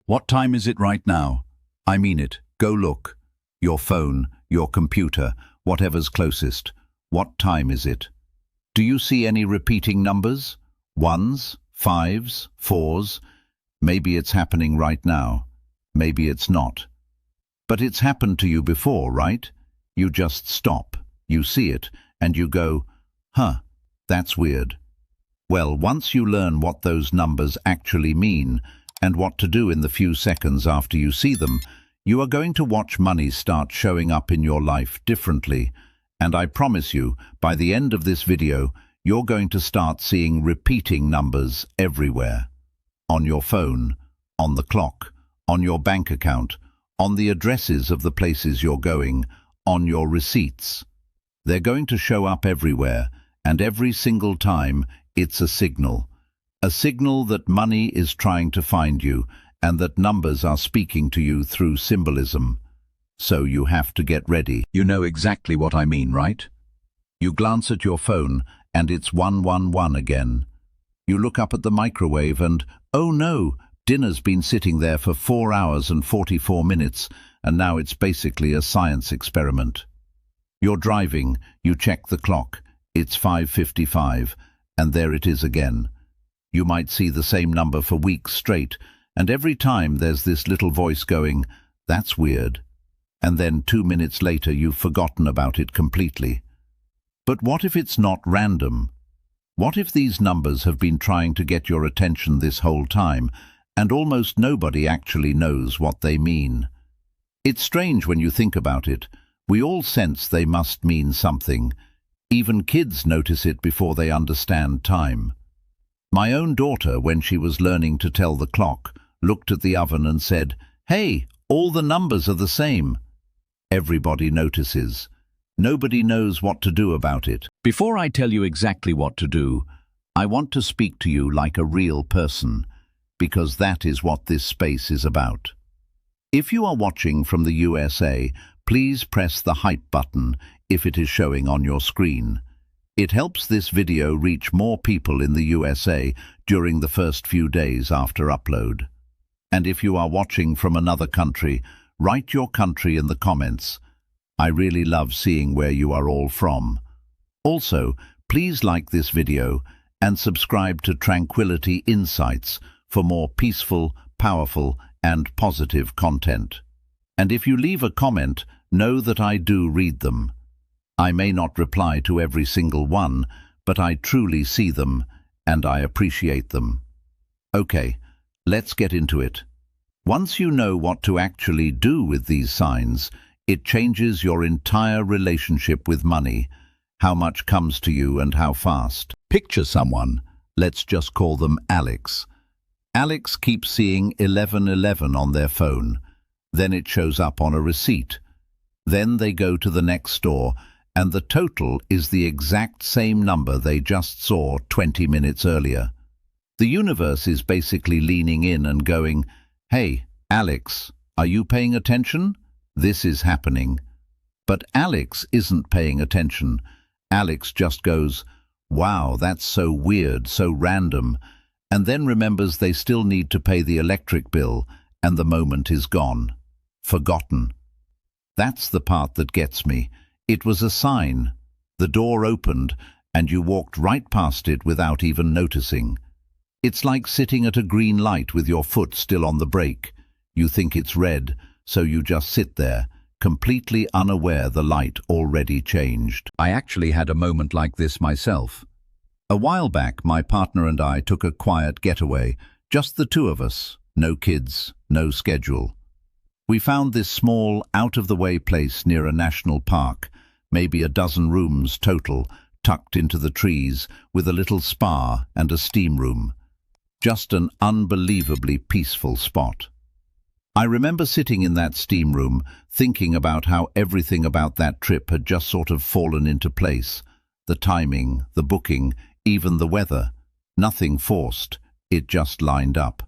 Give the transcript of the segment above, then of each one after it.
What time is it right now? I mean it. Go look. Your phone, your computer, whatever's closest. What time is it? Do you see any repeating numbers? Ones, fives, fours? Maybe it's happening right now. Maybe it's not. But it's happened to you before, right? You just stop, you see it, and you go, huh, that's weird. Well, once you learn what those numbers actually mean and what to do in the few seconds after you see them, you are going to watch money start showing up in your life differently. And I promise you, by the end of this video, you're going to start seeing repeating numbers everywhere. On your phone, on the clock, on your bank account, on the addresses of the places you're going, on your receipts. They're going to show up everywhere, and every single time it's a signal. A signal that money is trying to find you, and that numbers are speaking to you through symbolism. So you have to get ready. You know exactly what I mean, right? You glance at your phone, and it's 111 again. You look up at the microwave and, oh no, dinner's been sitting there for 4 hours and 44 minutes, and now it's basically a science experiment. You're driving, you check the clock, it's 5:55, and there it is again. You might see the same number for weeks straight, and every time there's this little voice going, that's weird. And then 2 minutes later you've forgotten about it completely. But what if it's not random? What if these numbers have been trying to get your attention this whole time, and almost nobody actually knows what they mean? It's strange when you think about it. We all sense they must mean something. Even kids notice it before they understand time. My own daughter, when she was learning to tell the clock, looked at the oven and said, "Hey, all the numbers are the same." Everybody notices. Nobody knows what to do about it. Before I tell you exactly what to do, I want to speak to you like a real person, because that is what this space is about. If you are watching from the USA, please press the hype button if it is showing on your screen. It helps this video reach more people in the USA during the first few days after upload. And if you are watching from another country, write your country in the comments. I really love seeing where you are all from. Also, please like this video and subscribe to Tranquility Insights for more peaceful, powerful, and positive content. And if you leave a comment, know that I do read them. I may not reply to every single one, but I truly see them, and I appreciate them. Okay, let's get into it. Once you know what to actually do with these signs, it changes your entire relationship with money, how much comes to you and how fast. Picture someone, let's just call them Alex. Alex keeps seeing 1111 on their phone. Then it shows up on a receipt. Then they go to the next store, and the total is the exact same number they just saw 20 minutes earlier. The universe is basically leaning in and going, "Hey, Alex, are you paying attention? This is happening." But Alex isn't paying attention. Alex just goes, "Wow, that's so weird, so random," and then remembers they still need to pay the electric bill, and the moment is gone. Forgotten. That's the part that gets me. It was a sign. The door opened, and you walked right past it without even noticing. It's like sitting at a green light with your foot still on the brake. You think it's red, so you just sit there, completely unaware the light already changed. I actually had a moment like this myself. A while back, my partner and I took a quiet getaway, just the two of us, no kids, no schedule. We found this small, out-of-the-way place near a national park, maybe a dozen rooms total, tucked into the trees, with a little spa and a steam room. Just an unbelievably peaceful spot. I remember sitting in that steam room, thinking about how everything about that trip had just sort of fallen into place. The timing, the booking, even the weather. Nothing forced, it just lined up.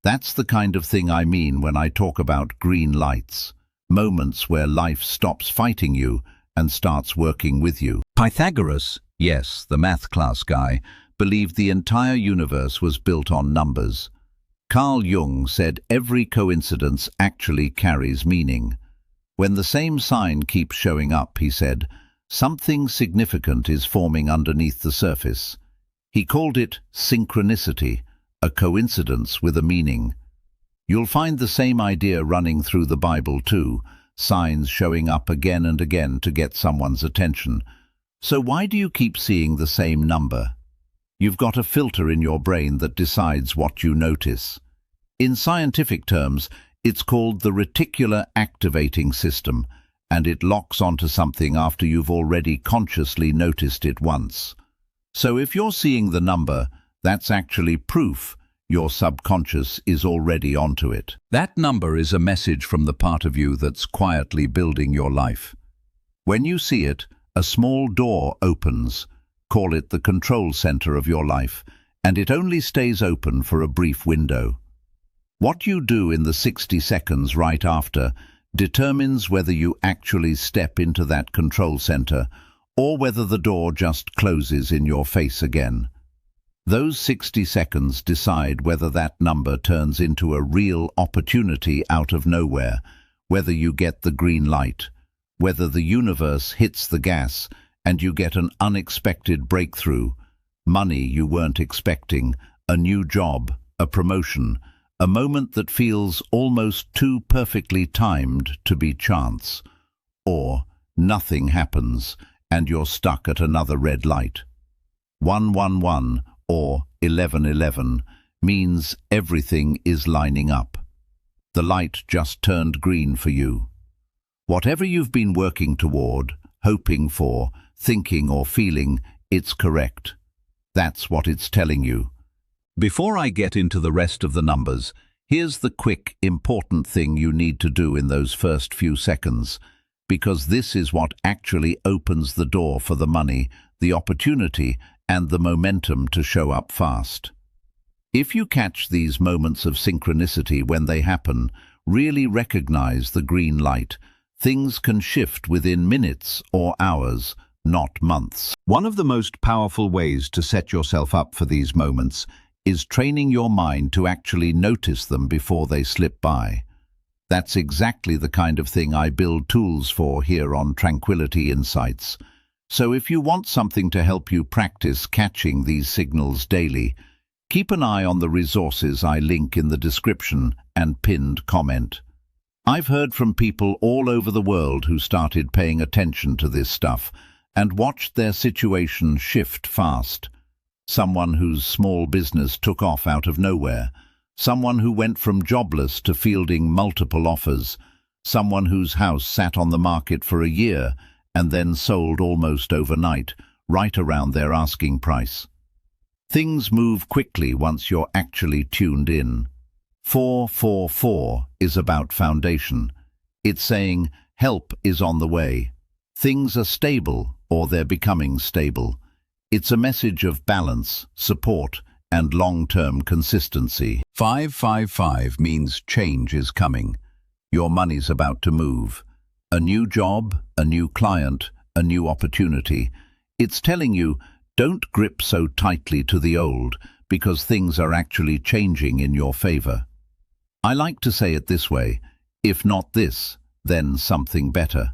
That's the kind of thing I mean when I talk about green lights. Moments where life stops fighting you and starts working with you. Pythagoras, yes, the math class guy, believed the entire universe was built on numbers. Carl Jung said every coincidence actually carries meaning. When the same sign keeps showing up, he said, something significant is forming underneath the surface. He called it synchronicity, a coincidence with a meaning. You'll find the same idea running through the Bible too, signs showing up again and again to get someone's attention. So why do you keep seeing the same number? You've got a filter in your brain that decides what you notice. In scientific terms, it's called the reticular activating system, and it locks onto something after you've already consciously noticed it once. So if you're seeing the number, that's actually proof your subconscious is already onto it. That number is a message from the part of you that's quietly building your life. When you see it, a small door opens. Call it the control center of your life, and it only stays open for a brief window. What you do in the 60 seconds right after determines whether you actually step into that control center or whether the door just closes in your face again. Those 60 seconds decide whether that number turns into a real opportunity out of nowhere, whether you get the green light, whether the universe hits the gas and you get an unexpected breakthrough, money you weren't expecting, a new job, a promotion, a moment that feels almost too perfectly timed to be chance. Or nothing happens and you're stuck at another red light. 111 or 1111 means everything is lining up. The light just turned green for you. Whatever you've been working toward, hoping for, thinking or feeling, it's correct. That's what it's telling you. Before I get into the rest of the numbers, here's the quick, important thing you need to do in those first few seconds, because this is what actually opens the door for the money, the opportunity, and the momentum to show up fast. If you catch these moments of synchronicity when they happen, really recognize the green light, things can shift within minutes or hours, not months. One of the most powerful ways to set yourself up for these moments is training your mind to actually notice them before they slip by. That's exactly the kind of thing I build tools for here on Tranquility Insights. So if you want something to help you practice catching these signals daily, keep an eye on the resources I link in the description and pinned comment. I've heard from people all over the world who started paying attention to this stuff and watched their situation shift fast. Someone whose small business took off out of nowhere, someone who went from jobless to fielding multiple offers, someone whose house sat on the market for a year and then sold almost overnight, right around their asking price. Things move quickly once you're actually tuned in. 444 is about foundation. It's saying help is on the way. Things are stable or they're becoming stable. It's a message of balance, support, and long-term consistency. 555 means change is coming. Your money's about to move. A new job, a new client, a new opportunity. It's telling you, don't grip so tightly to the old, because things are actually changing in your favor. I like to say it this way: if not this, then something better.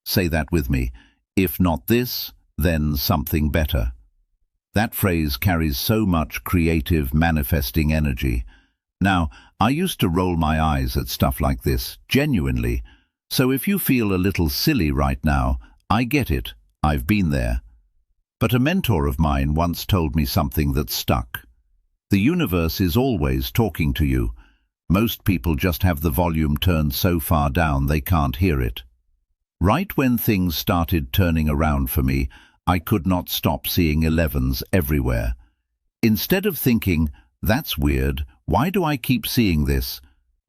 Say that with me. If not this, then something better. That phrase carries so much creative, manifesting energy. Now, I used to roll my eyes at stuff like this, genuinely. So if you feel a little silly right now, I get it. I've been there. But a mentor of mine once told me something that stuck. The universe is always talking to you. Most people just have the volume turned so far down they can't hear it. Right when things started turning around for me, I could not stop seeing 11s everywhere. Instead of thinking, that's weird, why do I keep seeing this?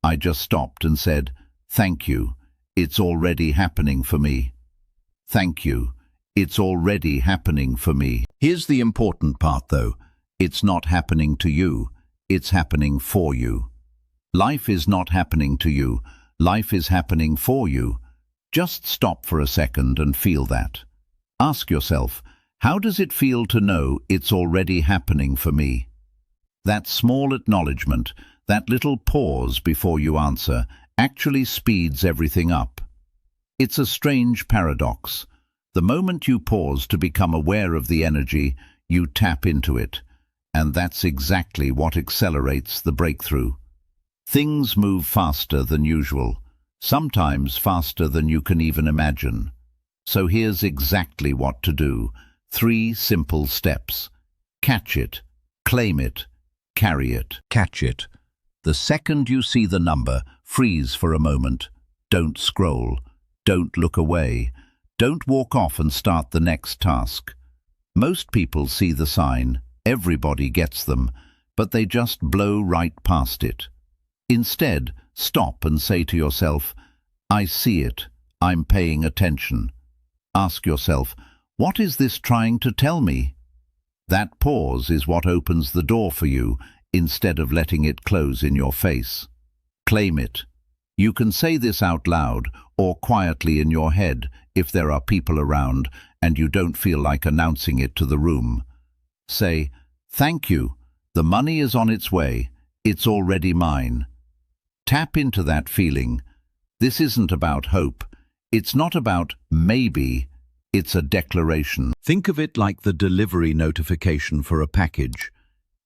I just stopped and said, thank you, it's already happening for me. Thank you, it's already happening for me. Here's the important part though, it's not happening to you, it's happening for you. Life is not happening to you, life is happening for you. Just stop for a second and feel that. Ask yourself, how does it feel to know it's already happening for me? That small acknowledgement, That little pause before you answer actually speeds everything up. It's a strange paradox. The moment you pause to become aware of the energy, you tap into it. And that's exactly what accelerates the breakthrough. Things move faster than usual, sometimes faster than you can even imagine. So here's exactly what to do. 3 simple steps. Catch it, claim it, carry it. Catch it. The second you see the number, freeze for a moment. Don't scroll. Don't look away. Don't walk off and start the next task. Most people see the sign, everybody gets them, but they just blow right past it. Instead, stop and say to yourself, I see it, I'm paying attention. Ask yourself, what is this trying to tell me? That pause is what opens the door for you, instead of letting it close in your face. Claim it. You can say this out loud or quietly in your head if there are people around and you don't feel like announcing it to the room. Say, thank you, the money is on its way, it's already mine. Tap into that feeling. This isn't about hope. It's not about maybe. It's a declaration. Think of it like the delivery notification for a package.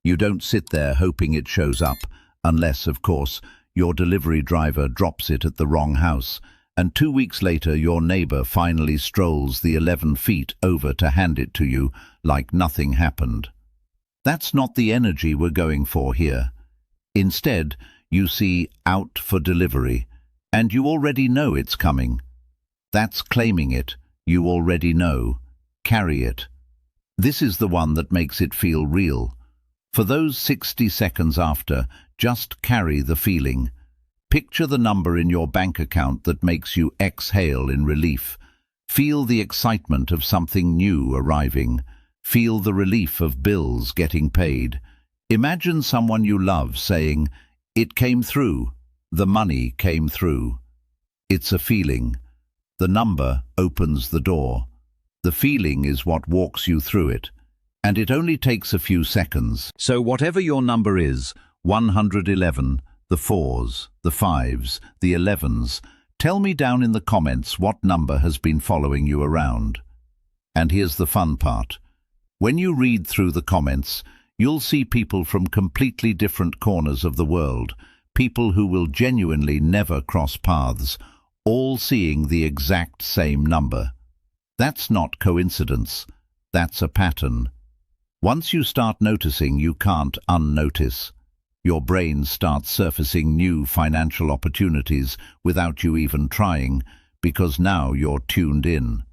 You don't sit there hoping it shows up, unless, of course, your delivery driver drops it at the wrong house, and 2 weeks later your neighbor finally strolls the 11 feet over to hand it to you like nothing happened. That's not the energy we're going for here. Instead, you see out for delivery, and you already know it's coming. That's claiming it. You already know. Carry it. This is the one that makes it feel real. For those 60 seconds after, just carry the feeling. Picture the number in your bank account that makes you exhale in relief. Feel the excitement of something new arriving. Feel the relief of bills getting paid. Imagine someone you love saying, "It came through. The money came through." It's a feeling. The number opens the door. The feeling is what walks you through it. And it only takes a few seconds. So whatever your number is, 111, the 4s, the 5s, the 11s, tell me down in the comments what number has been following you around. And here's the fun part. When you read through the comments, you'll see people from completely different corners of the world, people who will genuinely never cross paths, all seeing the exact same number. That's not coincidence. That's a pattern. Once you start noticing, you can't unnotice. Your brain starts surfacing new financial opportunities without you even trying, because now you're tuned in.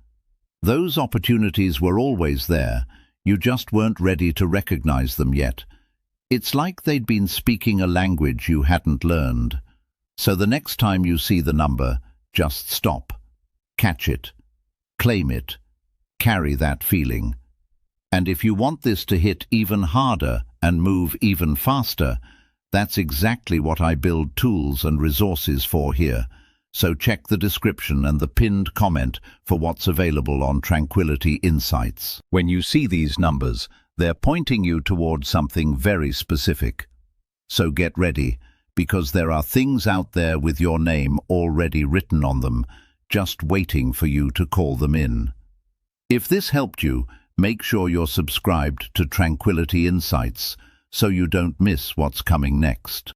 Those opportunities were always there, you just weren't ready to recognize them yet. It's like they'd been speaking a language you hadn't learned. So the next time you see the number, just stop. Catch it. Claim it. Carry that feeling. And if you want this to hit even harder and move even faster, that's exactly what I build tools and resources for here. So check the description and the pinned comment for what's available on Tranquility Insights. When you see these numbers, they're pointing you towards something very specific. So get ready, because there are things out there with your name already written on them, just waiting for you to call them in. If this helped you, make sure you're subscribed to Tranquility Insights so you don't miss what's coming next.